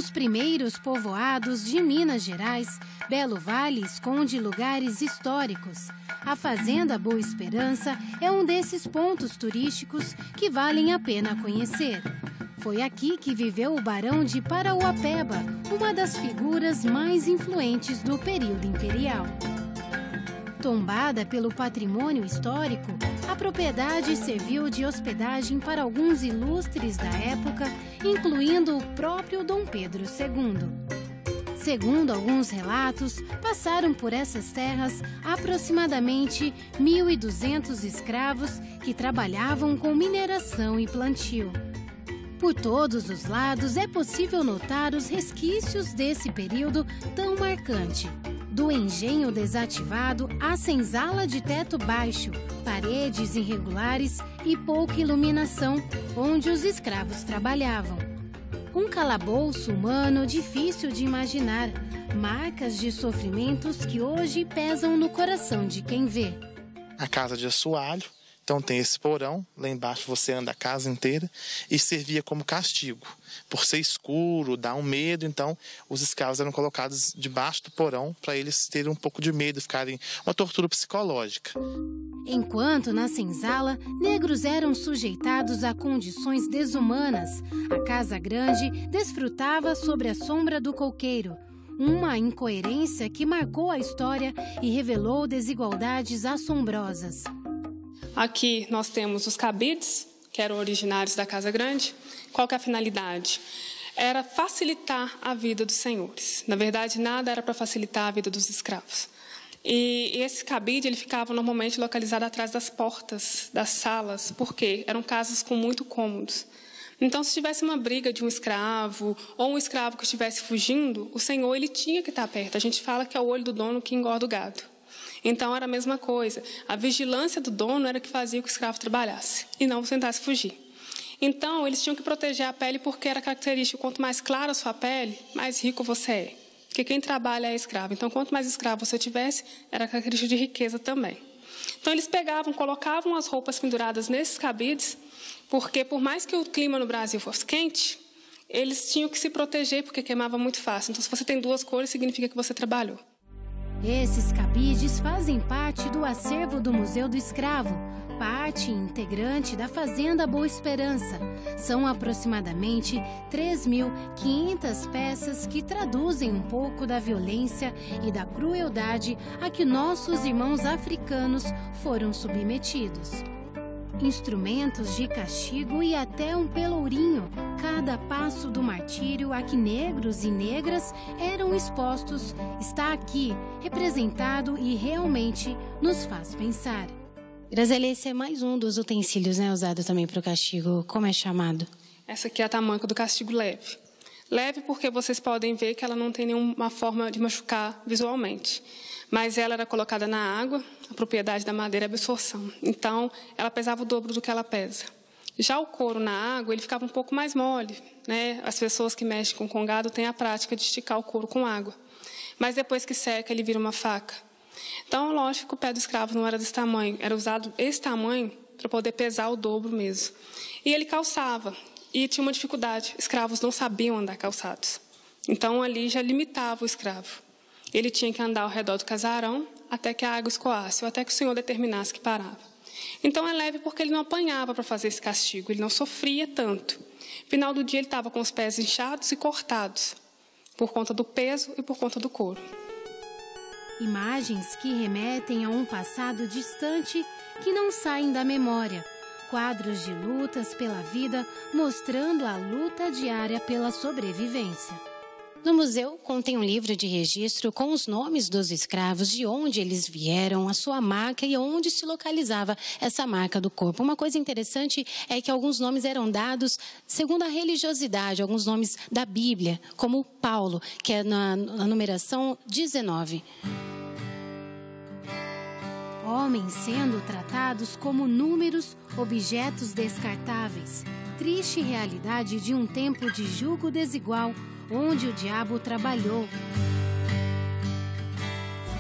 dos primeiros povoados de Minas Gerais, Belo Vale esconde lugares históricos. A Fazenda Boa Esperança é um desses pontos turísticos que valem a pena conhecer. Foi aqui que viveu o Barão de Parauapeba, uma das figuras mais influentes do período imperial. Tombada pelo patrimônio histórico, a propriedade serviu de hospedagem para alguns ilustres da época, incluindo o próprio Dom Pedro II. Segundo alguns relatos, passaram por essas terras aproximadamente 1.200 escravos que trabalhavam com mineração e plantio. Por todos os lados é possível notar os resquícios desse período tão marcante. Do engenho desativado à senzala de teto baixo, paredes irregulares e pouca iluminação, onde os escravos trabalhavam. Um calabouço humano difícil de imaginar, marcas de sofrimentos que hoje pesam no coração de quem vê. A casa de assoalho, então tem esse porão, lá embaixo você anda a casa inteira, e servia como castigo. Por ser escuro, dá um medo, então os escravos eram colocados debaixo do porão para eles terem um pouco de medo, ficarem uma tortura psicológica. Enquanto na senzala, negros eram sujeitados a condições desumanas, a Casa Grande desfrutava sobre a sombra do coqueiro. Uma incoerência que marcou a história e revelou desigualdades assombrosas. Aqui nós temos os cabides, que eram originários da Casa Grande. Qual que é a finalidade? Era facilitar a vida dos senhores. Na verdade, nada era para facilitar a vida dos escravos. E esse cabide ele ficava normalmente localizado atrás das portas das salas, porque eram casas com muito cômodos. Então, se tivesse uma briga de um escravo ou um escravo que estivesse fugindo, o senhor ele tinha que estar perto. A gente fala que é o olho do dono que engorda o gado. Então, era a mesma coisa. A vigilância do dono era que fazia que o escravo trabalhasse e não tentasse fugir. Então, eles tinham que proteger a pele porque era característico. Quanto mais clara a sua pele, mais rico você é. Porque quem trabalha é escravo. Então, quanto mais escravo você tivesse, era característica de riqueza também. Então, eles pegavam, colocavam as roupas penduradas nesses cabides, porque por mais que o clima no Brasil fosse quente, eles tinham que se proteger porque queimava muito fácil. Então, se você tem duas cores, significa que você trabalhou. Esses cabides fazem parte do acervo do Museu do Escravo, parte integrante da Fazenda Boa Esperança. São aproximadamente 3.500 peças que traduzem um pouco da violência e da crueldade a que nossos irmãos africanos foram submetidos. Instrumentos de castigo e até um pelourinho, cada passo do martírio a que negros e negras eram expostos, está aqui, representado e realmente nos faz pensar. Graziela, esse é mais um dos utensílios, né, usado também para o castigo. Como é chamado? Essa aqui é a tamanca do castigo leve. Leve porque vocês podem ver que ela não tem nenhuma forma de machucar visualmente. Mas ela era colocada na água, a propriedade da madeira é a absorção. Então, ela pesava o dobro do que ela pesa. Já o couro na água, ele ficava um pouco mais mole, né? As pessoas que mexem com congado têm a prática de esticar o couro com água. Mas depois que seca, ele vira uma faca. Então, lógico que o pé do escravo não era desse tamanho, era usado esse tamanho para poder pesar o dobro mesmo. E ele calçava, e tinha uma dificuldade, escravos não sabiam andar calçados. Então, ali já limitava o escravo. Ele tinha que andar ao redor do casarão até que a água escoasse, ou até que o senhor determinasse que parava. Então, é leve porque ele não apanhava para fazer esse castigo, ele não sofria tanto. No final do dia, ele estava com os pés inchados e cortados, por conta do peso e por conta do couro. Imagens que remetem a um passado distante que não saem da memória. Quadros de lutas pela vida, mostrando a luta diária pela sobrevivência. No museu contém um livro de registro com os nomes dos escravos, de onde eles vieram, a sua marca e onde se localizava essa marca do corpo. Uma coisa interessante é que alguns nomes eram dados segundo a religiosidade, alguns nomes da Bíblia, como Paulo, que é na numeração 19. Homens sendo tratados como números, objetos descartáveis. Triste realidade de um tempo de jugo desigual, onde o diabo trabalhou.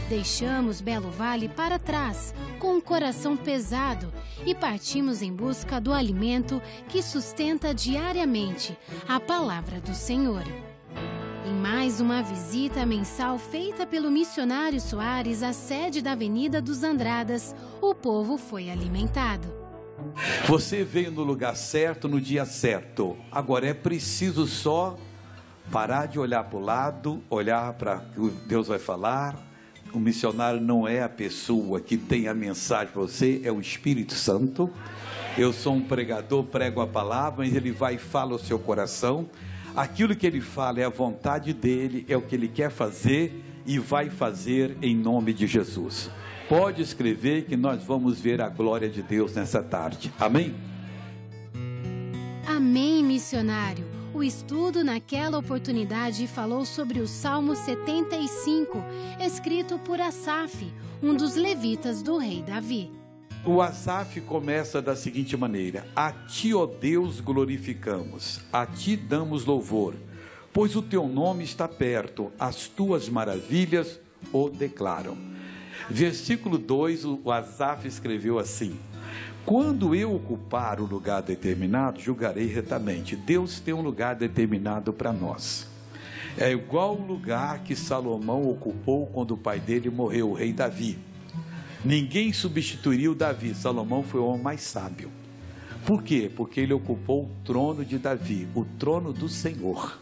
Deixamos Belo Vale para trás, com o coração pesado, e partimos em busca do alimento que sustenta diariamente a palavra do Senhor. mais uma visita mensal feita pelo missionário Soares à sede da Avenida dos Andradas, o povo foi alimentado. Você veio no lugar certo, no dia certo. Agora é preciso só parar de olhar para o lado, olhar para o que Deus vai falar. O missionário não é a pessoa que tem a mensagem para você, é o Espírito Santo. Eu sou um pregador, prego a palavra, mas ele vai e fala ao seu coração. Aquilo que ele fala é a vontade dele, é o que ele quer fazer e vai fazer em nome de Jesus. Pode escrever que nós vamos ver a glória de Deus nessa tarde. Amém? Amém, missionário. O estudo naquela oportunidade falou sobre o Salmo 75, escrito por Asaf, um dos levitas do rei Davi. O Asaf começa da seguinte maneira: a ti, ó Deus, glorificamos, a ti damos louvor, pois o teu nome está perto, as tuas maravilhas o declaram. Versículo 2, o Asaf escreveu assim: quando eu ocupar o lugar determinado, julgarei retamente. Deus tem um lugar determinado para nós. É igual o lugar que Salomão ocupou quando o pai dele morreu, o rei Davi. Ninguém substituiria o Davi. Salomão foi o homem mais sábio. Por quê? Porque ele ocupou o trono de Davi, o trono do Senhor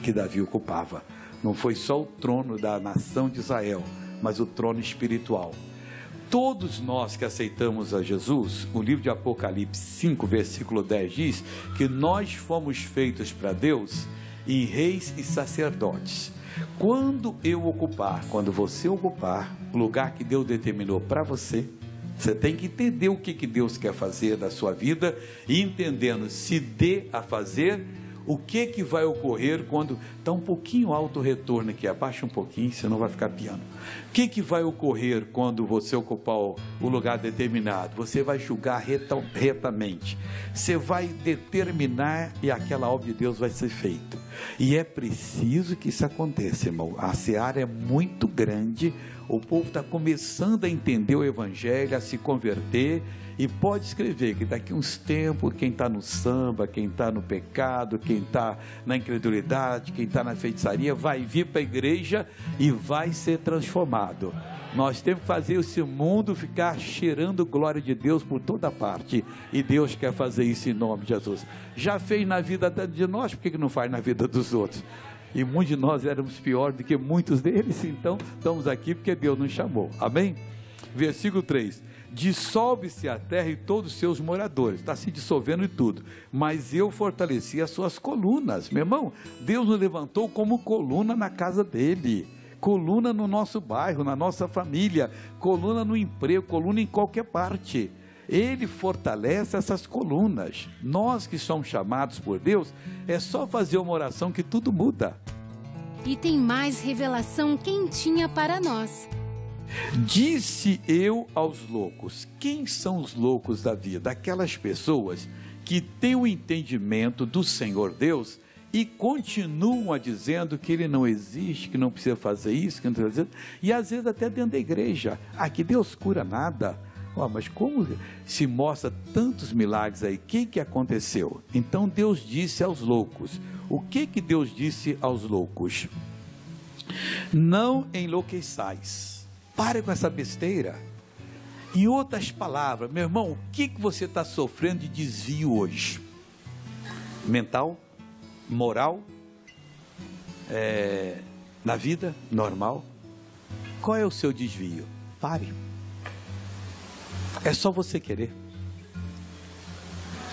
que Davi ocupava. Não foi só o trono da nação de Israel, mas o trono espiritual. Todos nós que aceitamos a Jesus, o livro de Apocalipse 5, versículo 10 diz que nós fomos feitos para Deus em reis e sacerdotes. Quando você ocupar o lugar que Deus determinou para você, você tem que entender o que Deus quer fazer da sua vida e entendendo se dê a fazer, o que vai ocorrer quando está um pouquinho alto o retorno aqui, abaixa um pouquinho, senão vai ficar piano. O que vai ocorrer quando você ocupar o lugar determinado? Você vai julgar retamente, você vai determinar e aquela obra de Deus vai ser feita. E é preciso que isso aconteça, irmão. A seara é muito grande, o povo está começando a entender o evangelho, a se converter. E pode escrever que daqui a uns tempos, quem está no samba, quem está no pecado, quem está na incredulidade, quem está na feitiçaria, vai vir para a igreja e vai ser transformado. Nós temos que fazer esse mundo ficar cheirando glória de Deus por toda parte. E Deus quer fazer isso em nome de Jesus. Já fez na vida de nós, por que não faz na vida dos outros? E muitos de nós éramos piores do que muitos deles, então estamos aqui porque Deus nos chamou. Amém? Versículo 3. Dissolve-se a terra e todos os seus moradores, está se dissolvendo e tudo, mas eu fortaleci as suas colunas. Meu irmão, Deus nos levantou como coluna na casa dele, coluna no nosso bairro, na nossa família, coluna no emprego, coluna em qualquer parte. Ele fortalece essas colunas. Nós que somos chamados por Deus, é só fazer uma oração que tudo muda. E tem mais revelação quentinha para nós. Disse eu aos loucos. Quem são os loucos da vida? Aquelas pessoas que têm o entendimento do Senhor Deus e continuam a dizendo que Ele não existe, que não precisa fazer isso, que não precisa fazer, e às vezes até dentro da igreja, que Deus cura nada. Mas como se mostra tantos milagres aí? O que aconteceu? Então Deus disse aos loucos. O que Deus disse aos loucos? Não enlouqueçais. Pare com essa besteira. Em outras palavras, meu irmão, o que você está sofrendo de desvio hoje? Mental? Moral? Na vida normal? Qual é o seu desvio? Pare. É só você querer.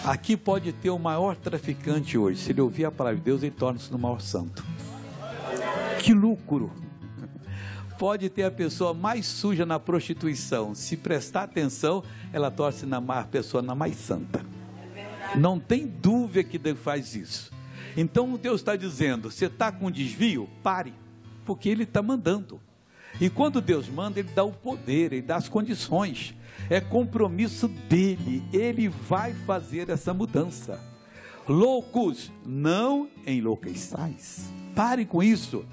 Aqui pode ter o maior traficante hoje. Se ele ouvir a palavra de Deus, ele torna-se no maior santo. Que lucro! Pode ter a pessoa mais suja na prostituição. Se prestar atenção, ela torna-se a pessoa na mais santa. Não tem dúvida que Deus faz isso. Então Deus está dizendo, você está com desvio? Pare, porque Ele está mandando. E quando Deus manda, Ele dá o poder, Ele dá as condições. É compromisso dEle, Ele vai fazer essa mudança. Loucos, não enlouqueçais. Pare com isso.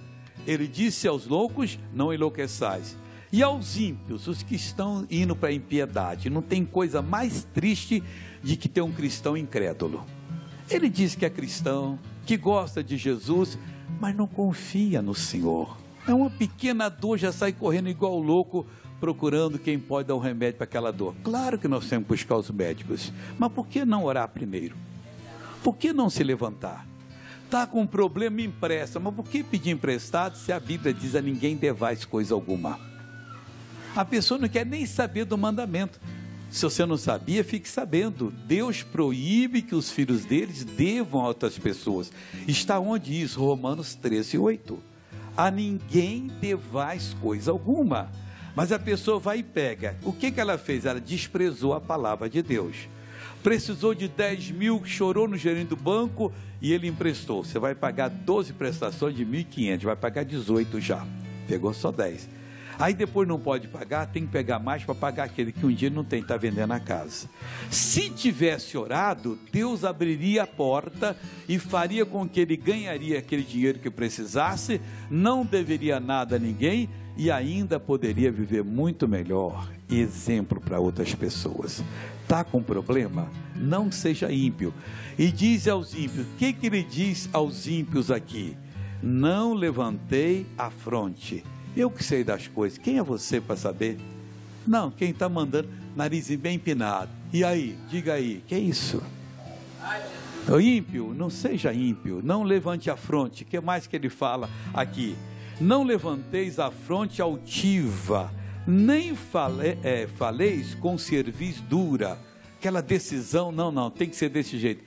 Ele disse aos loucos, não enlouqueçais. E aos ímpios, os que estão indo para a impiedade. Não tem coisa mais triste de que ter um cristão incrédulo. Ele diz que é cristão, que gosta de Jesus, mas não confia no Senhor. É uma pequena dor, já sai correndo igual louco, procurando quem pode dar um remédio para aquela dor. Claro que nós temos que buscar os médicos, mas por que não orar primeiro? Por que não se levantar? Está com um problema, empresta, mas por que pedir emprestado se a Bíblia diz a ninguém devais coisa alguma? A pessoa não quer nem saber do mandamento. Se você não sabia, fique sabendo. Deus proíbe que os filhos deles devam a outras pessoas. Está onde isso? Romanos 13:8. A ninguém devais coisa alguma. Mas a pessoa vai e pega. O que ela fez? Ela desprezou a palavra de Deus. Precisou de 10 mil, chorou no gerente do banco e ele emprestou. Você vai pagar 12 prestações de 1.500, vai pagar 18 já. Pegou só 10. Aí depois não pode pagar, tem que pegar mais para pagar aquele que um dia não tem, está vendendo a casa. Se tivesse orado, Deus abriria a porta e faria com que ele ganharia aquele dinheiro que precisasse, não deveria nada a ninguém e ainda poderia viver muito melhor. Exemplo para outras pessoas. Está com problema? Não seja ímpio. E diz aos ímpios, o que ele diz aos ímpios aqui? Não levantei a fronte. Eu que sei das coisas, quem é você para saber? Não, quem está mandando, nariz bem empinado. E aí, diga aí, que é isso? O ímpio, não seja ímpio, não levante a fronte. O que mais que ele fala aqui? Não levanteis a fronte altiva, nem faleis com cerviz dura. Aquela decisão, não, tem que ser desse jeito.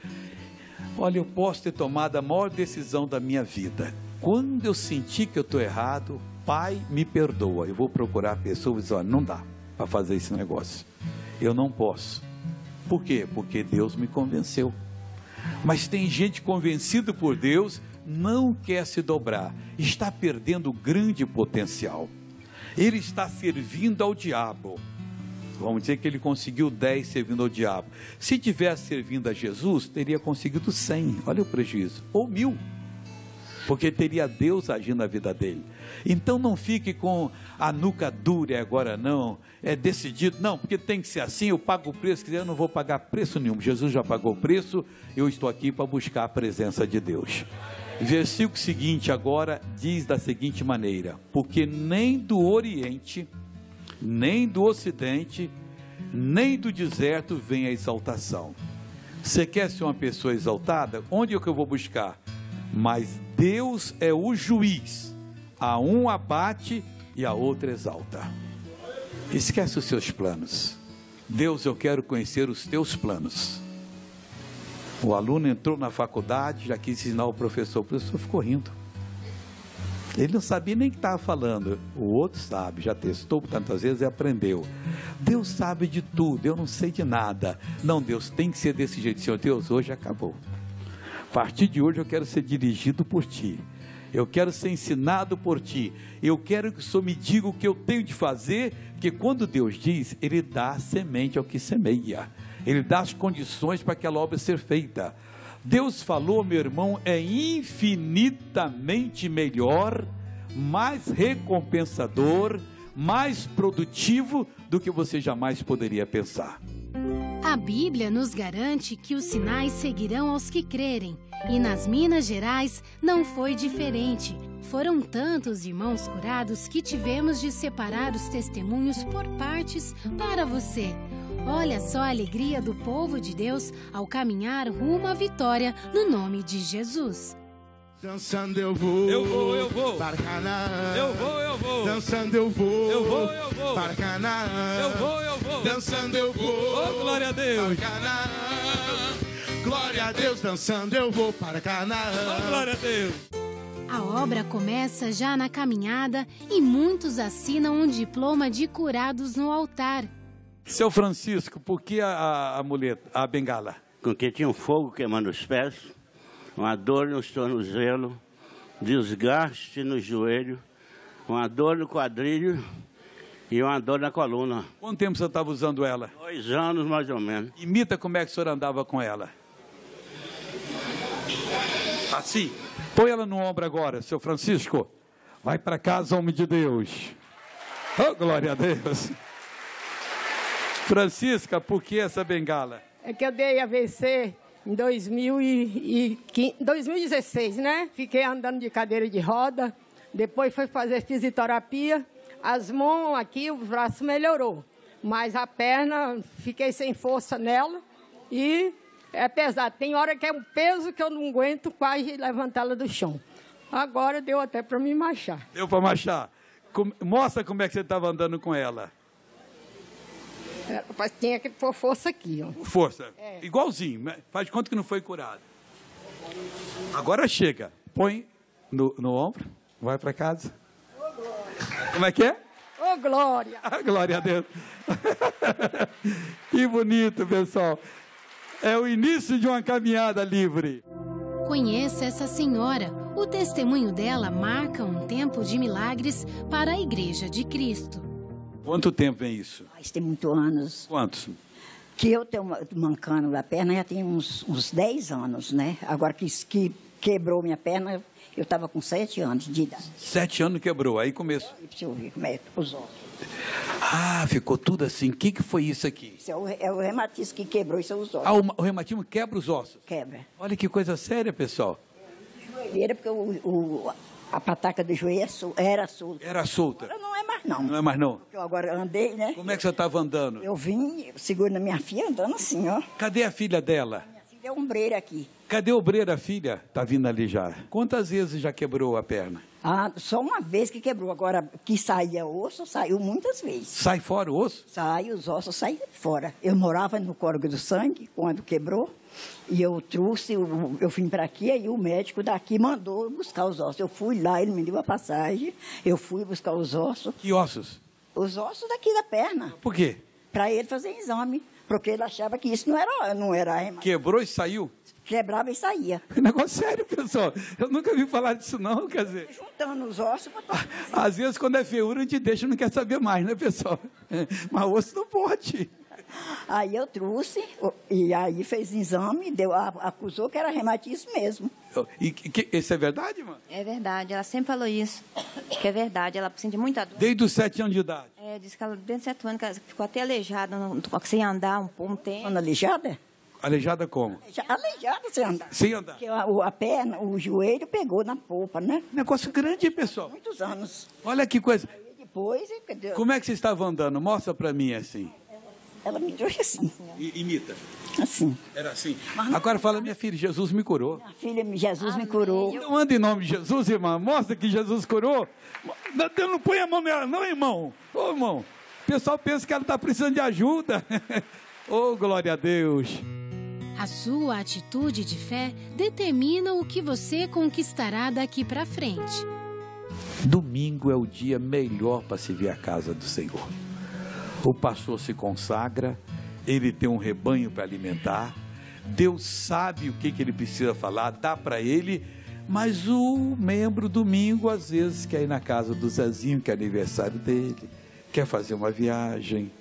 Olha, eu posso ter tomado a maior decisão da minha vida. Quando eu senti que eu estou errado, Pai, me perdoa. Eu vou procurar a pessoa e dizer, olha, não dá para fazer esse negócio. Eu não posso. Por quê? Porque Deus me convenceu. Mas tem gente convencida por Deus, não quer se dobrar. Está perdendo grande potencial. Ele está servindo ao diabo. Vamos dizer que ele conseguiu 10 servindo ao diabo. Se tivesse servindo a Jesus, teria conseguido 100. Olha o prejuízo. Ou 1000. Porque teria Deus agindo na vida dele. Então não fique com a nuca dura agora não, é decidido, não, porque tem que ser assim, eu pago o preço, eu não vou pagar preço nenhum, Jesus já pagou o preço, eu estou aqui para buscar a presença de Deus. Versículo seguinte agora diz da seguinte maneira, porque nem do Oriente, nem do Ocidente, nem do deserto vem a exaltação. Você quer ser uma pessoa exaltada? Onde é que eu vou buscar? Mas Deus é o juiz, a um abate e a outra exalta. Esquece os seus planos. Deus, eu quero conhecer os teus planos. O aluno entrou na faculdade, já quis ensinar o professor ficou rindo. Ele não sabia nem o que estava falando. O outro sabe, já testou tantas vezes e aprendeu. Deus sabe de tudo, eu não sei de nada. Não, Deus tem que ser desse jeito. Senhor Deus, hoje acabou. A partir de hoje eu quero ser dirigido por ti. Eu quero ser ensinado por ti. Eu quero que o Senhor me diga o que eu tenho de fazer, porque quando Deus diz, Ele dá a semente ao que semeia. Ele dá as condições para aquela obra ser feita. Deus falou, meu irmão, é infinitamente melhor, mais recompensador, mais produtivo do que você jamais poderia pensar. A Bíblia nos garante que os sinais seguirão aos que crerem. E nas Minas Gerais não foi diferente. Foram tantos irmãos curados que tivemos de separar os testemunhos por partes para você. Olha só a alegria do povo de Deus ao caminhar rumo à vitória no nome de Jesus. Dançando eu vou para Canaã. Eu vou. Dançando eu vou para Canaã. Eu vou. Dançando eu vou. Oh, glória a Deus. Para Canaã. Glória a Deus, dançando eu vou para Canaã. Oh, glória a Deus. A obra começa já na caminhada e muitos assinam um diploma de curados no altar. Seu Francisco, por que a muleta, a bengala? Porque tinha um fogo queimando os pés, uma dor no tornozelo, desgaste no joelho, uma dor no quadril e uma dor na coluna. Quanto tempo você estava usando ela? 2 anos mais ou menos. Imita como é que o senhor andava com ela. Assim. Põe ela no ombro agora, seu Francisco. Vai para casa, homem de Deus. Oh, glória a Deus. Francisca, por que essa bengala? É que eu dei AVC em 2016, né? Fiquei andando de cadeira de roda, depois fui fazer fisioterapia, as mãos aqui, o braço melhorou, mas a perna, fiquei sem força nela e é pesado. Tem hora que é um peso que eu não aguento quase levantá-la do chão. Agora deu até para me marchar. Deu para marchar. Mostra como é que você estava andando com ela. Tinha que pôr força aqui, ó. Força. Igualzinho. Faz de conta que não foi curado. Agora chega. Põe no ombro. Vai para casa. Como é que é? Ô, glória! Glória a Deus. Que bonito, pessoal. É o início de uma caminhada livre. Conheça essa senhora. O testemunho dela marca um tempo de milagres para a Igreja de Cristo. Quanto tempo vem isso? Tem muitos anos. Quantos? Que eu tenho mancando a perna já tem uns 10 anos, né? Agora que quebrou minha perna, eu estava com 7 anos de idade. 7 anos quebrou, aí começou. Deixa eu ver como é os ossos. Ah, ficou tudo assim. O que foi isso aqui? Isso é o reumatismo que quebrou, isso é os ossos. Ah, o reumatismo quebra os ossos? Quebra. Olha que coisa séria, pessoal. Joelheira, porque a pataca do joelho era solta. Era solta? Agora não é mais não. Não é mais não? Eu agora andei, né? Como é que você estava andando? Eu vim, seguro na minha filha, andando assim, ó. Cadê a filha dela? Minha filha é ombreira aqui. Cadê a obreira, filha? Tá vindo ali já. Quantas vezes já quebrou a perna? Ah, só uma vez que quebrou. Agora, que saía osso, saiu muitas vezes. Sai fora o osso? Sai, os ossos saem fora. Eu morava no Córrego do Sangue, quando quebrou, e eu trouxe, eu vim para aqui, aí o médico daqui mandou buscar os ossos. Eu fui lá, ele me deu a passagem, eu fui buscar os ossos. Que ossos? Os ossos daqui da perna. Por quê? Para ele fazer exame, porque ele achava que isso não era Quebrou e saiu? Quebrava e saía. Negócio sério, pessoal. Eu nunca vi falar disso não, quer dizer... Juntando os ossos... Às vezes, quando é feiura, a gente deixa e não quer saber mais, né, pessoal? Mas osso não pode. Aí eu trouxe, e aí fez exame, acusou que era reumatismo mesmo. Isso é verdade, mano? É verdade, ela sempre falou isso, que é verdade, ela sente muita dor. Desde os 7 anos de idade? Disse que ela, desde os 7 anos, que ela ficou até aleijada, sem andar um tempo. Aleijada? Aleijada como? Aleijada sem andar. Sem andar? Porque a perna, o joelho pegou na polpa, né? Negócio grande, hein, pessoal? Muitos anos. Olha que coisa. Aí depois... Como é que você estava andando? Mostra pra mim assim. Ela me trouxe assim. Imita. Assim. Era assim. Agora fala, minha filha, Jesus me curou. Minha filha, Jesus me curou. Não anda em nome de Jesus, irmã. Mostra que Jesus curou. Não põe a mão nela, não, irmão. Ô, irmão. O pessoal pensa que ela está precisando de ajuda. Oh, glória a Deus. A sua atitude de fé determina o que você conquistará daqui para frente. Domingo é o dia melhor para se vir à casa do Senhor. O pastor se consagra, ele tem um rebanho para alimentar, Deus sabe o que ele precisa falar, dá para ele, mas o membro domingo às vezes quer ir na casa do Zezinho, que é aniversário dele, quer fazer uma viagem,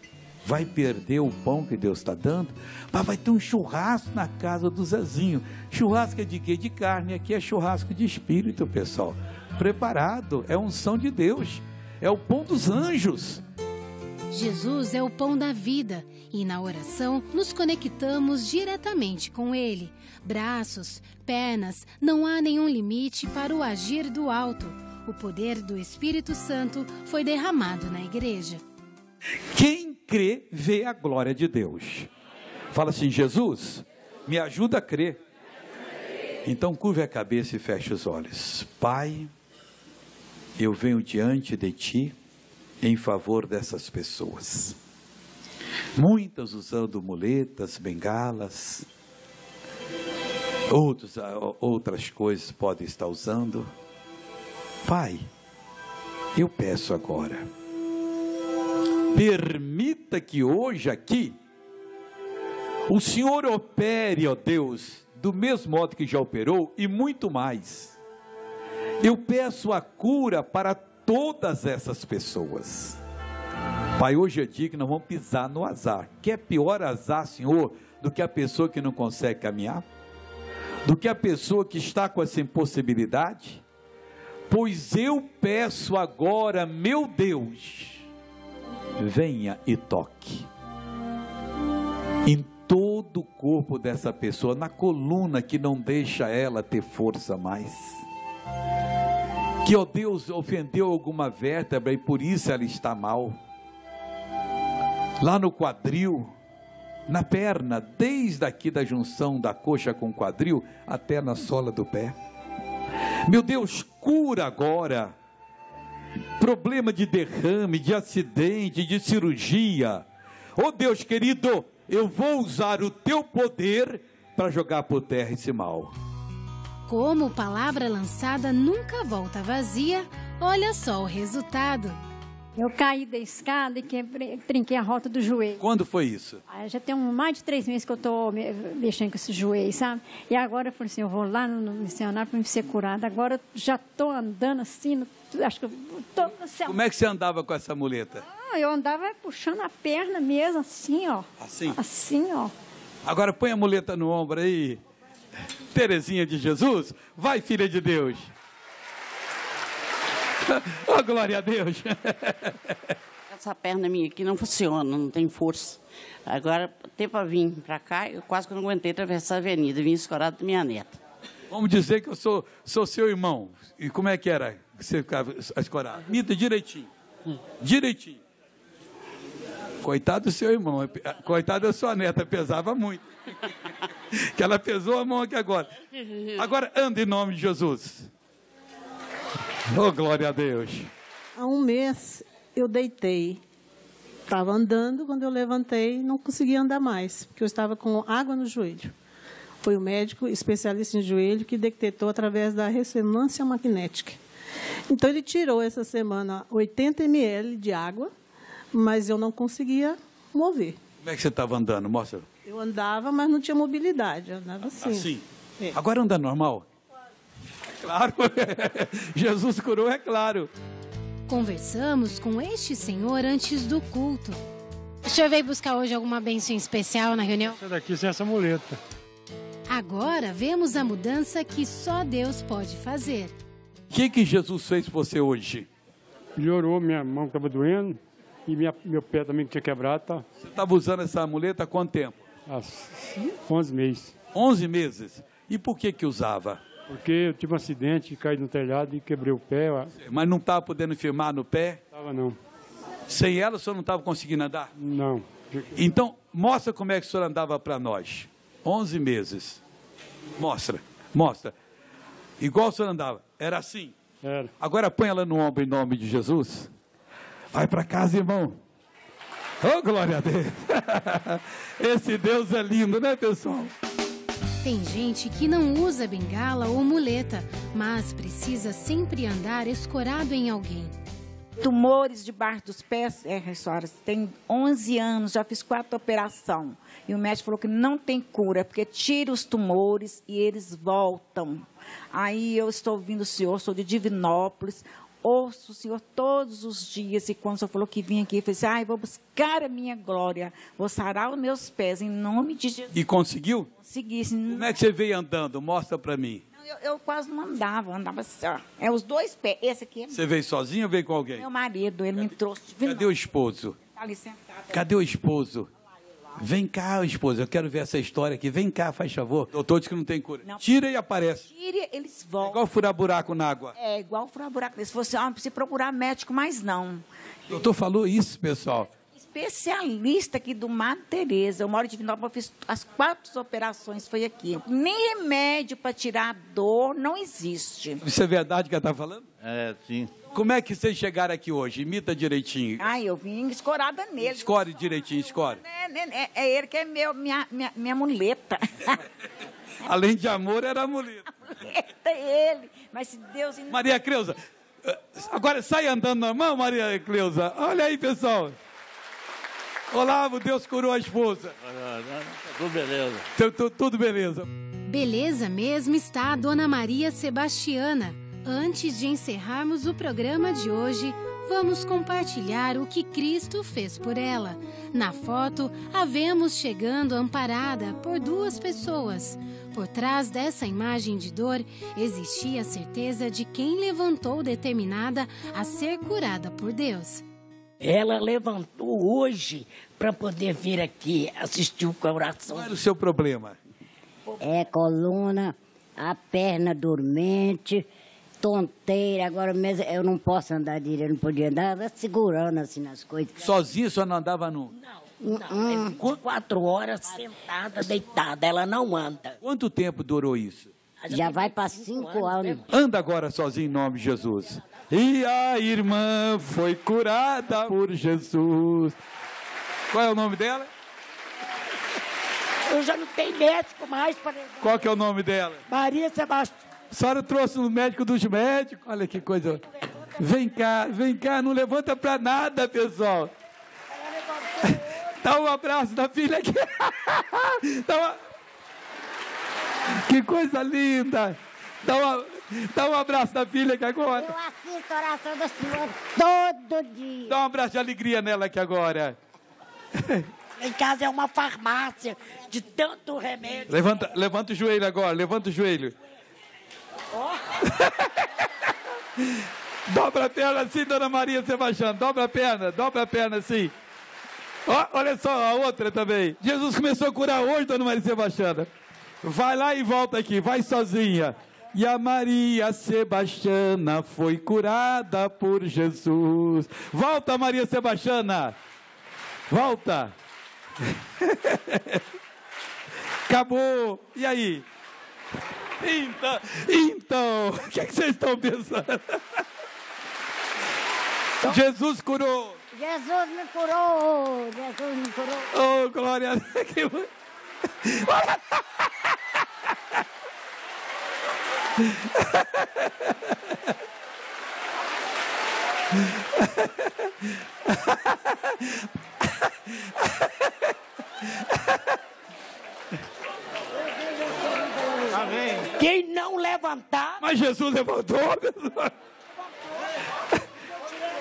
vai perder o pão que Deus está dando, mas vai ter um churrasco na casa do Zezinho. Churrasco é de quê? De carne. Aqui é churrasco de espírito, pessoal. Preparado, é unção de Deus, é o pão dos anjos. Jesus é o pão da vida e na oração nos conectamos diretamente com Ele. Braços, pernas, não há nenhum limite para o agir do alto. O poder do Espírito Santo foi derramado na igreja. Quem crê, vê a glória de Deus. Fala assim: Jesus, me ajuda a crer. Então curve a cabeça e feche os olhos. Pai, eu venho diante de Ti em favor dessas pessoas. Muitas usando muletas, bengalas, outras coisas podem estar usando. Pai, eu peço agora, permita que hoje aqui o Senhor opere, ó Deus, do mesmo modo que já operou e muito mais. Eu peço a cura para todas essas pessoas. Pai, hoje é dia que nós vamos pisar no azar. Que é pior azar, Senhor, do que a pessoa que não consegue caminhar? Do que a pessoa que está com essa impossibilidade? Pois eu peço agora, meu Deus, venha e toque em todo do corpo dessa pessoa, na coluna que não deixa ela ter força mais. Que, ó Deus, ofendeu alguma vértebra e por isso ela está mal. Lá no quadril, na perna, desde aqui da junção da coxa com o quadril até na sola do pé. Meu Deus, cura agora. Problema de derrame, de acidente, de cirurgia. Oh Deus querido, eu vou usar o teu poder para jogar por terra esse mal. Como palavra lançada nunca volta vazia, olha só o resultado. Eu caí da escada e trinquei a rota do joelho. Quando foi isso? Já tem mais de 3 meses que eu estou mexendo com esse joelho, sabe? E agora eu falei assim, eu vou lá no missionário para me ser curada. Agora eu já estou andando assim, acho que eu estou no céu. Como é que você andava com essa muleta? Eu andava puxando a perna mesmo, assim, ó. Assim? Assim, ó. Agora põe a muleta no ombro aí. Terezinha de Jesus, vai, filha de Deus. Oh, glória a Deus. Essa perna minha aqui não funciona, não tem força. Agora, até para vir para cá, eu quase que não aguentei atravessar a avenida, vim escorado da minha neta. Vamos dizer que eu sou seu irmão. E como é que era que você ficava escorado? Mita direitinho. Direitinho. Coitado do seu irmão, coitado da sua neta, pesava muito. Que ela pesou a mão aqui agora. Agora anda em nome de Jesus. Oh, glória a Deus. Há um mês eu deitei. Estava andando, quando eu levantei, não conseguia andar mais, porque eu estava com água no joelho. Foi o médico especialista em joelho que detectou através da ressonância magnética. Então ele tirou essa semana 80 ml de água, mas eu não conseguia mover. Como é que você estava andando? Mostra. Eu andava, mas não tinha mobilidade, eu andava assim. Assim? É. Agora anda normal? Claro, Jesus curou, é claro. Conversamos com este senhor antes do culto. O senhor veio buscar hoje alguma bênção especial na reunião? Essa daqui sem essa muleta. Agora vemos a mudança que só Deus pode fazer. O que Jesus fez por você hoje? Melhorou, minha mão que estava doendo e meu pé também que tinha quebrado. Tá? Você estava usando essa muleta há quanto tempo? Há 11 meses. 11 meses? E por que usava? Porque eu tive um acidente, caí no telhado e quebrei o pé. Mas não estava podendo firmar no pé? Estava não. Sem ela o senhor não estava conseguindo andar? Não. Então, mostra como é que o senhor andava para nós. 11 meses. Mostra. Igual o senhor andava. Era assim? Era. Agora põe ela no ombro em nome de Jesus. Vai para casa, irmão. Oh, glória a Deus. Esse Deus é lindo, né, pessoal? Tem gente que não usa bengala ou muleta, mas precisa sempre andar escorado em alguém. Tumores debaixo dos pés, senhora, tem 11 anos, já fiz 4 operações. E o médico falou que não tem cura, porque tira os tumores e eles voltam. Aí eu estou ouvindo o senhor, sou de Divinópolis, ouço o senhor todos os dias. E quando o senhor falou que vinha aqui, eu falei assim, vou buscar a minha glória, vou sarar os meus pés, em nome de Jesus. E conseguiu? Consegui. Sim. Como é que você veio andando? Mostra para mim. Eu quase não andava assim, ó. É os 2 pés. Esse aqui é Você veio sozinho ou veio com alguém? meu marido, ele me trouxe. Cadê o esposo? Tá ali sentado. Cadê o esposo? Vem cá, esposo, eu quero ver essa história aqui. Vem cá, faz favor. Doutor diz que não tem cura. Não. Tira e aparece. Tira, eles voltam. É igual furar buraco na água. É igual furar buraco. Se fosse, não precisa procurar médico mais não. O doutor falou isso, pessoal. Especialista aqui do Madre Teresa. Eu moro em Divinópolis, eu fiz as 4 operações, foi aqui. Nem remédio para tirar a dor não existe. Isso é verdade que ela está falando? É, sim. Como é que vocês chegaram aqui hoje? Imita direitinho. Eu vim escorada nele. Escore direitinho, escore. É ele que é minha muleta. Além de amor, era a muleta. É ele. Mas se Deus... Maria Cleusa, agora sai andando na mão, Maria Cleusa. Olha aí, pessoal. Olavo, Deus curou a esposa. Tudo beleza. Tudo beleza. Beleza mesmo está a Dona Maria Sebastiana. Antes de encerrarmos o programa de hoje, vamos compartilhar o que Cristo fez por ela. Na foto, a vemos chegando amparada por 2 pessoas. Por trás dessa imagem de dor, existia a certeza de quem levantou determinada a ser curada por Deus. Ela levantou hoje para poder vir aqui assistir o coração. Qual era o seu problema? É coluna, a perna dormente, tonteira. Agora mesmo eu não posso andar direito, não podia andar segurando assim nas coisas. Sozinha, só não andava nunca? Não, 4 horas sentada, deitada, ela não anda. Quanto tempo durou isso? Já vai para 5 anos. Anda agora sozinho em nome de Jesus. E a irmã foi curada por Jesus. Qual é o nome dela? Eu já não tenho médico mais para levar. Qual que é o nome dela? Maria Sebastião. A senhora trouxe o médico dos médicos. Olha que coisa. Vem cá, não levanta para nada, pessoal. Dá um abraço da filha aqui. Que coisa linda. Dá um abraço da filha aqui agora. Eu assisto a oração da senhora todo dia. Dá um abraço de alegria nela aqui agora. Em casa é uma farmácia de tanto remédio. Levanta o joelho agora, levanta o joelho. Dobra a perna assim, dona Maria Sebastião. Dobra a perna assim. Olha só, a outra também. Jesus começou a curar hoje, dona Maria Sebastião. Vai lá e volta aqui, vai sozinha. E a Maria Sebastiana foi curada por Jesus. Volta, Maria Sebastiana. Volta. Acabou. E aí? Então, o que vocês estão pensando? Jesus curou. Jesus me curou. Oh, glória a Deus. Quem não levantar... Mas Jesus levantou, pessoal.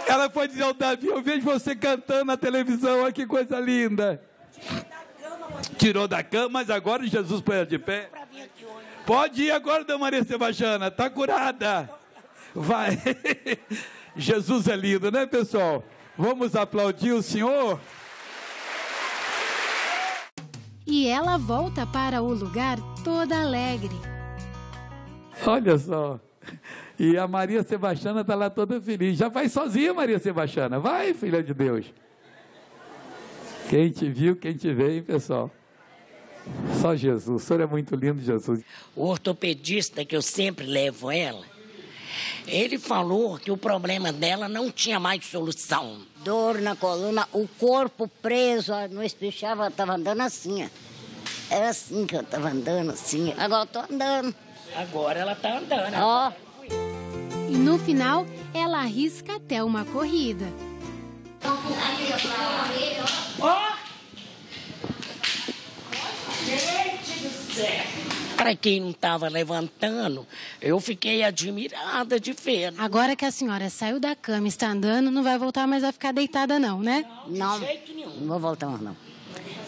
Ela foi dizer ao Davi, eu vejo você cantando na televisão, olha que coisa linda. Tirou da cama, mas agora Jesus põe ela de pé. Pode ir agora, dona Maria Sebastiana, está curada. Vai. Jesus é lindo, né, pessoal? Vamos aplaudir o Senhor? E ela volta para o lugar toda alegre. Olha só. E a Maria Sebastiana está lá toda feliz. Já vai sozinha, Maria Sebastiana. Vai, filha de Deus. Quem te viu, quem te vê, hein, pessoal? Só Jesus. O senhor é muito lindo, Jesus. O ortopedista que eu sempre levo ela, ele falou que o problema dela não tinha mais solução. Dor na coluna, o corpo preso, não espichava, estava andando assim. Ó. Era assim que eu estava andando, assim. Agora eu estou andando. Agora ela está andando. Ó. E no final, ela arrisca até uma corrida. Gente do céu! Para quem não estava levantando, eu fiquei admirada de ver. Agora que a senhora saiu da cama e está andando, não vai voltar mais a ficar deitada não, né? Não, de jeito nenhum. Não vou voltar mais não.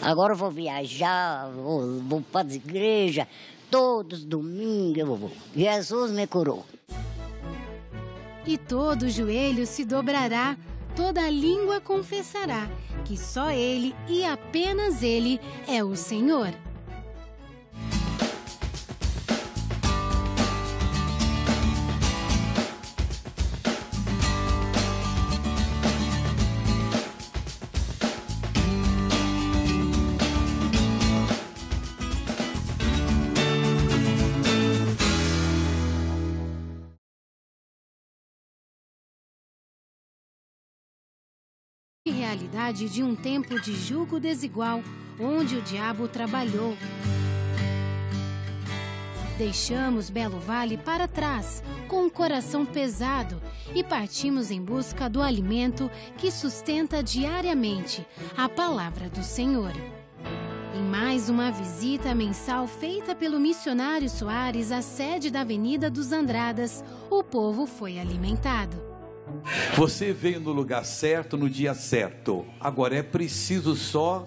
Agora eu vou viajar, vou para as igrejas, todos os domingos eu vou. Jesus me curou. E todo joelho se dobrará, toda língua confessará que só Ele e apenas Ele é o Senhor. Realidade de um tempo de julgo desigual, onde o diabo trabalhou. Deixamos Belo Vale para trás, com o coração pesado, e partimos em busca do alimento que sustenta diariamente a palavra do Senhor. Em mais uma visita mensal feita pelo missionário Soares à sede da Avenida dos Andradas, o povo foi alimentado. Você veio no lugar certo, no dia certo. Agora é preciso só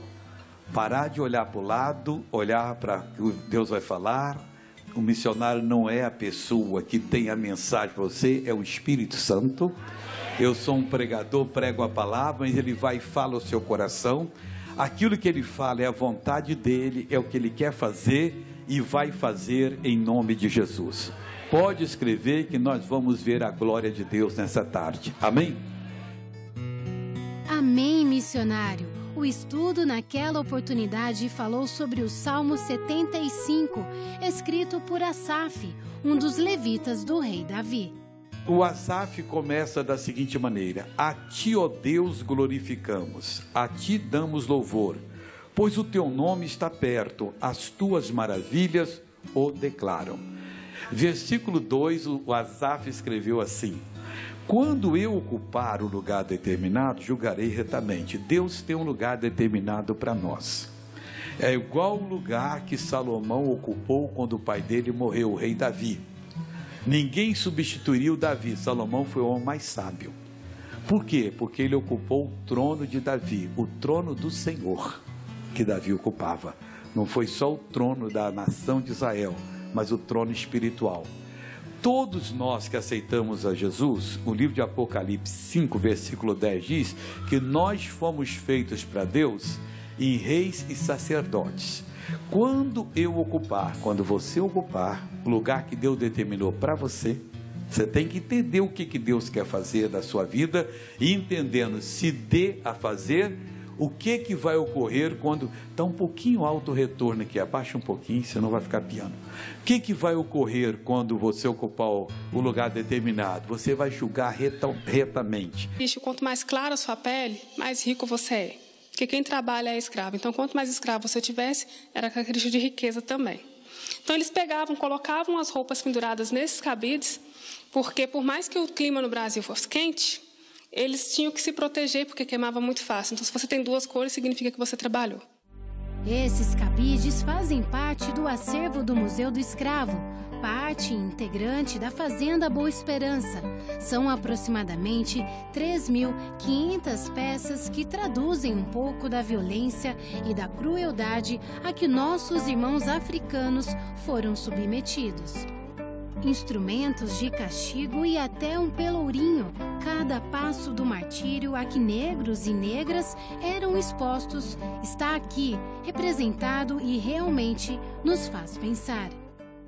parar de olhar para o lado, olhar para o que Deus vai falar. O missionário não é a pessoa que tem a mensagem para você, é o Espírito Santo. Eu sou um pregador, prego a palavra, mas ele vai e fala ao seu coração. Aquilo que ele fala é a vontade dele, é o que ele quer fazer e vai fazer em nome de Jesus. Pode escrever que nós vamos ver a glória de Deus nessa tarde. Amém? Amém, missionário. O estudo naquela oportunidade falou sobre o Salmo 75, escrito por Asaf, um dos levitas do rei Davi. O Asaf começa da seguinte maneira: a ti, ó Deus, glorificamos, a ti damos louvor, pois o teu nome está perto, as tuas maravilhas o declaram. Versículo 2, o Asaf escreveu assim: quando eu ocupar o lugar determinado, julgarei retamente. Deus tem um lugar determinado para nós. É igual o lugar que Salomão ocupou quando o pai dele morreu, o rei Davi. Ninguém substituiu Davi. Salomão foi o homem mais sábio. Por quê? Porque ele ocupou o trono de Davi, o trono do Senhor que Davi ocupava. Não foi só o trono da nação de Israel, mas o trono espiritual. Todos nós que aceitamos a Jesus, o livro de Apocalipse 5, versículo 10 diz que nós fomos feitos para Deus em reis e sacerdotes. Quando você ocupar o lugar que Deus determinou para você, você tem que entender o que Deus quer fazer da sua vida e entendendo se dê a fazer, o que vai ocorrer quando está um pouquinho alto o retorno aqui, abaixa um pouquinho, senão vai ficar piano. O que vai ocorrer quando você ocupar o lugar determinado? Você vai julgar retamente. Quanto mais clara a sua pele, mais rico você é. Porque quem trabalha é escravo. Então, quanto mais escravo você tivesse, era característica de riqueza também. Então, eles pegavam, colocavam as roupas penduradas nesses cabides, porque por mais que o clima no Brasil fosse quente, eles tinham que se proteger, porque queimava muito fácil. Então, se você tem duas cores, significa que você trabalhou. Esses cabides fazem parte do acervo do Museu do Escravo, parte integrante da Fazenda Boa Esperança. São aproximadamente 3.500 peças que traduzem um pouco da violência e da crueldade a que nossos irmãos africanos foram submetidos. Instrumentos de castigo e até um pelourinho, cada passo do martírio a que negros e negras eram expostos, está aqui, representado e realmente nos faz pensar.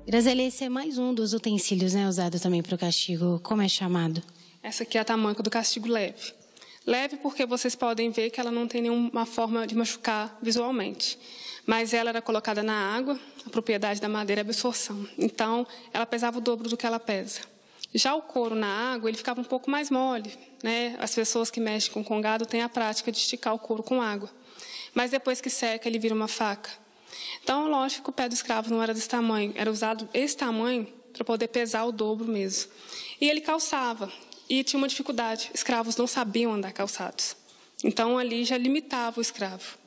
Graziela, esse é mais um dos utensílios, né, usado também para o castigo. Como é chamado? Essa aqui é a tamanca do castigo leve. Leve porque vocês podem ver que ela não tem nenhuma forma de machucar visualmente. Mas ela era colocada na água, a propriedade da madeira é a absorção. Então, ela pesava o dobro do que ela pesa. Já o couro na água, ele ficava um pouco mais mole, né? As pessoas que mexem com congado têm a prática de esticar o couro com água. Mas depois que seca, ele vira uma faca. Então, lógico que o pé do escravo não era desse tamanho, era usado esse tamanho para poder pesar o dobro mesmo. E ele calçava, e tinha uma dificuldade, escravos não sabiam andar calçados. Então, ali já limitava o escravo.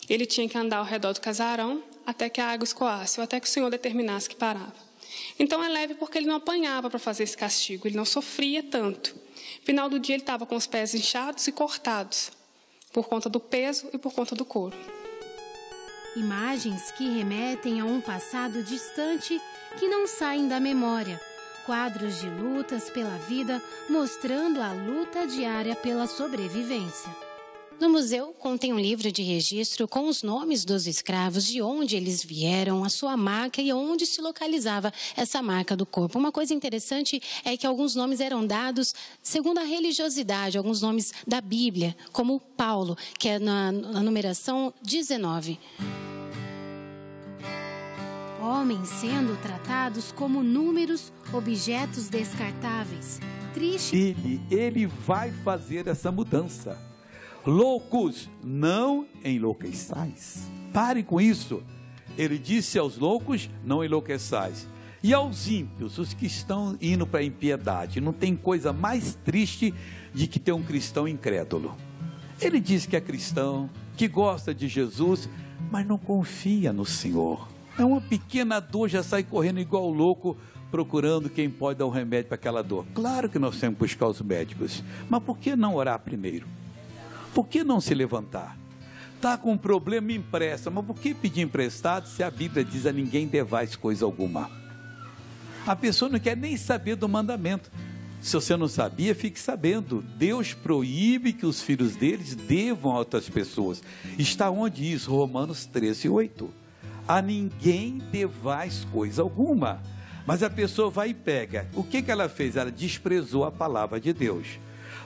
Ele tinha que andar ao redor do casarão até que a água escoasse, ou até que o Senhor determinasse que parava. Então, é leve porque ele não apanhava para fazer esse castigo, ele não sofria tanto. No final do dia, ele estava com os pés inchados e cortados, por conta do peso e por conta do couro. Imagens que remetem a um passado distante que não saem da memória. Quadros de lutas pela vida, mostrando a luta diária pela sobrevivência. No museu contém um livro de registro com os nomes dos escravos, de onde eles vieram, a sua marca e onde se localizava essa marca do corpo. Uma coisa interessante é que alguns nomes eram dados segundo a religiosidade, alguns nomes da Bíblia, como Paulo, que é na numeração 19. Homens sendo tratados como números, objetos descartáveis. Triste. Ele vai fazer essa mudança. Loucos, não enlouqueçais. Pare com isso. Ele disse aos loucos, não enlouqueçais. E aos ímpios, os que estão indo para a impiedade. Não tem coisa mais triste de que ter um cristão incrédulo. Ele diz que é cristão, que gosta de Jesus, mas não confia no Senhor. É uma pequena dor, já sai correndo igual louco, procurando quem pode dar um remédio para aquela dor. Claro que nós temos que buscar os médicos, mas por que não orar primeiro? Por que não se levantar? Está com um problema, empresta. Mas por que pedir emprestado se a Bíblia diz a ninguém devais coisa alguma? A pessoa não quer nem saber do mandamento. Se você não sabia, fique sabendo. Deus proíbe que os filhos deles devam a outras pessoas. Está onde isso? Romanos 13:8. A ninguém devais coisa alguma. Mas a pessoa vai e pega. O que ela fez? Ela desprezou a palavra de Deus.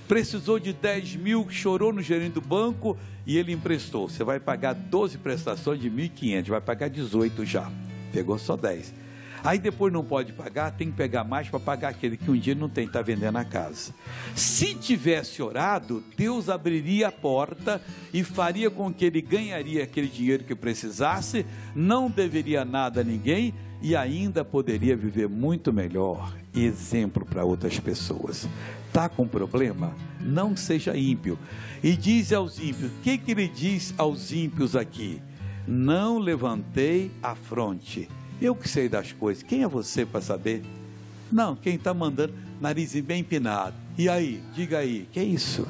Precisou de 10 mil, chorou no gerente do banco e ele emprestou. Você vai pagar 12 prestações de 1.500, vai pagar 18 já. Pegou só 10. Aí depois não pode pagar, tem que pegar mais para pagar aquele que um dia não tem, está vendendo a casa. Se tivesse orado, Deus abriria a porta e faria com que ele ganharia aquele dinheiro que precisasse, não deveria nada a ninguém e ainda poderia viver muito melhor. Exemplo para outras pessoas. Está com problema? Não seja ímpio. E diz aos ímpios, o que ele diz aos ímpios aqui? Não levantei a fronte. Eu que sei das coisas, quem é você para saber? Não, quem está mandando, nariz bem empinado. E aí, diga aí, que é isso?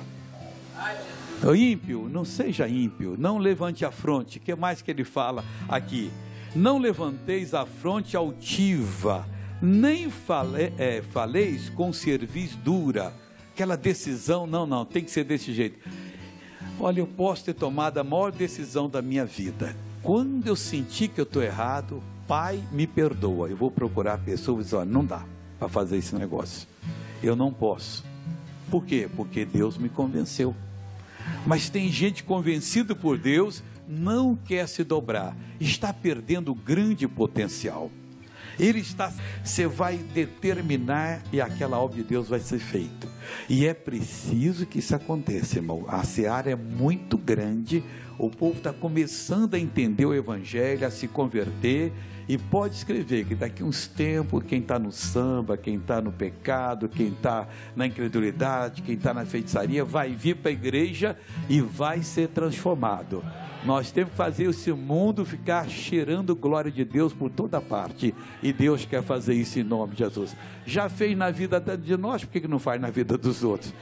O ímpio, não seja ímpio, não levante a fronte. O que mais que ele fala aqui? Não levanteis a fronte altiva, nem faleis com cerviz dura. Aquela decisão, não, tem que ser desse jeito. Olha, eu posso ter tomado a maior decisão da minha vida. Quando eu senti que eu estou errado, Pai, me perdoa. Eu vou procurar a pessoa e dizer, olha, não dá para fazer esse negócio. Eu não posso. Por quê? Porque Deus me convenceu. Mas tem gente convencida por Deus, não quer se dobrar. Está perdendo grande potencial. Você vai determinar e aquela obra de Deus vai ser feita. E é preciso que isso aconteça, irmão. A seara é muito grande, o povo está começando a entender o Evangelho, a se converter, e pode escrever que daqui a uns tempos, quem está no samba, quem está no pecado, quem está na incredulidade, quem está na feitiçaria, vai vir para a igreja e vai ser transformado. Nós temos que fazer esse mundo ficar cheirando glória de Deus por toda parte. E Deus quer fazer isso em nome de Jesus. Já fez na vida de nós, por que não faz na vida dos outros?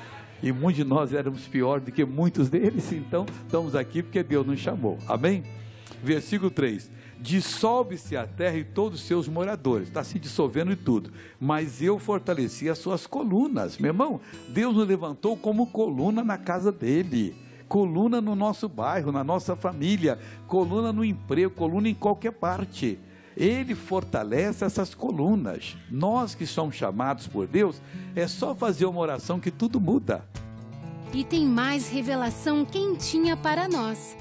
E muitos de nós éramos piores do que muitos deles, então estamos aqui porque Deus nos chamou. Amém? Versículo 3. Dissolve-se a terra e todos os seus moradores. Está se dissolvendo e tudo. Mas eu fortaleci as suas colunas. Meu irmão, Deus nos levantou como coluna na casa dele. Coluna no nosso bairro, na nossa família, coluna no emprego, coluna em qualquer parte. Ele fortalece essas colunas. Nós que somos chamados por Deus, é só fazer uma oração que tudo muda. E tem mais revelação quentinha para nós.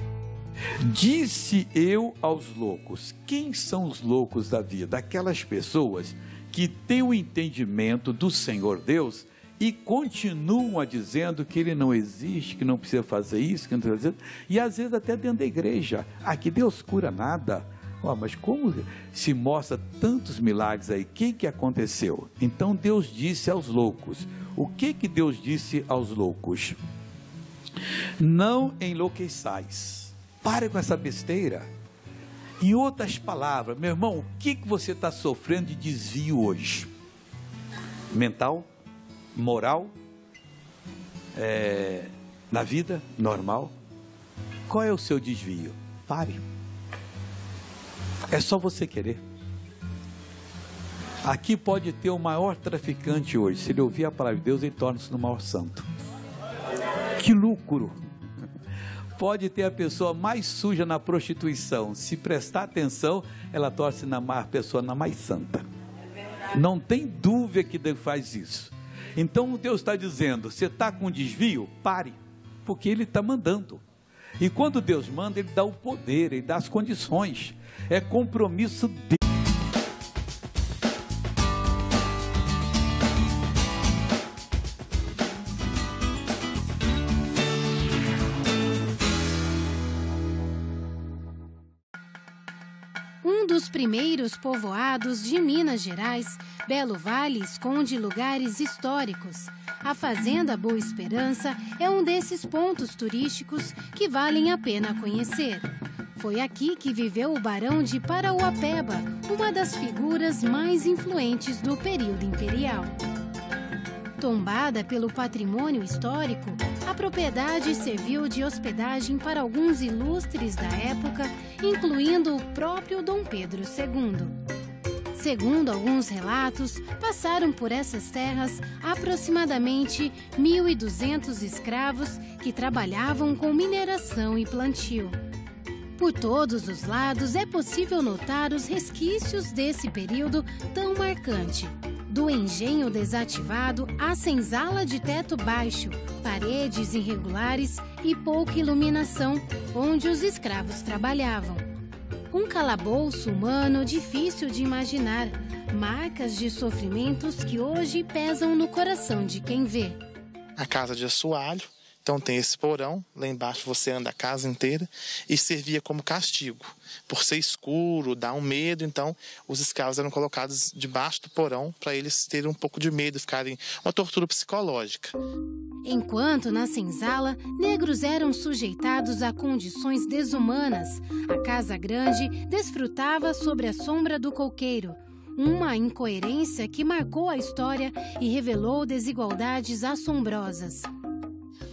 Disse eu aos loucos. Quem são os loucos da vida? Aquelas pessoas que têm o entendimento do Senhor Deus e continuam a dizendo que ele não existe, que não precisa fazer isso, que não precisa fazer, e às vezes até dentro da igreja, que Deus cura nada. Mas como se mostra tantos milagres aí, o que aconteceu? Então Deus disse aos loucos, o que Deus disse aos loucos? Não enlouqueçais, pare com essa besteira. Em outras palavras, meu irmão, o que você está sofrendo de desvio hoje? Mental? Moral, na vida normal. Qual é o seu desvio? Pare. É só você querer. Aqui pode ter o maior traficante hoje. Se ele ouvir a palavra de Deus, ele torna-se no maior santo. Que lucro! Pode ter a pessoa mais suja na prostituição. Se prestar atenção, ela torna-se na pessoa na mais santa. Não tem dúvida que Deus faz isso. Então Deus está dizendo, você está com desvio? Pare, porque Ele está mandando. E quando Deus manda, Ele dá o poder, Ele dá as condições. É compromisso dele. Um dos primeiros povoados de Minas Gerais, Belo Vale esconde lugares históricos. A Fazenda Boa Esperança é um desses pontos turísticos que valem a pena conhecer. Foi aqui que viveu o Barão de Parauapeba, uma das figuras mais influentes do período imperial. Tombada pelo patrimônio histórico, a propriedade serviu de hospedagem para alguns ilustres da época, incluindo o próprio Dom Pedro II. Segundo alguns relatos, passaram por essas terras aproximadamente 1.200 escravos que trabalhavam com mineração e plantio. Por todos os lados é possível notar os resquícios desse período tão marcante. Do engenho desativado à senzala de teto baixo, paredes irregulares e pouca iluminação, onde os escravos trabalhavam. Um calabouço humano difícil de imaginar, marcas de sofrimentos que hoje pesam no coração de quem vê. A casa de assoalho, então tem esse porão, lá embaixo você anda a casa inteira, e servia como castigo. Por ser escuro, dá um medo, então os escravos eram colocados debaixo do porão para eles terem um pouco de medo, ficarem uma tortura psicológica. Enquanto na senzala, negros eram sujeitados a condições desumanas, a Casa Grande desfrutava sobre a sombra do coqueiro. Uma incoerência que marcou a história e revelou desigualdades assombrosas.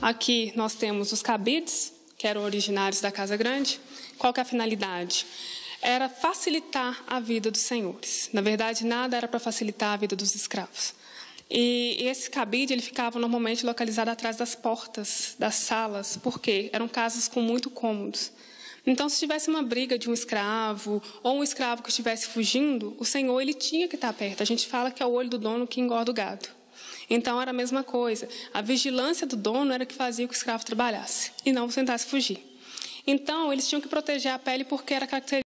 Aqui nós temos os cabides, que eram originários da Casa Grande. Qual que é a finalidade? Era facilitar a vida dos senhores. Na verdade, nada era para facilitar a vida dos escravos. E esse cabide ele ficava normalmente localizado atrás das portas, das salas, porque eram casas com muito cômodos. Então, se tivesse uma briga de um escravo ou um escravo que estivesse fugindo, o senhor ele tinha que estar perto. A gente fala que é o olho do dono que engorda o gado. Então, era a mesma coisa. A vigilância do dono era que fazia que o escravo trabalhasse e não tentasse fugir. Então, eles tinham que proteger a pele porque era característica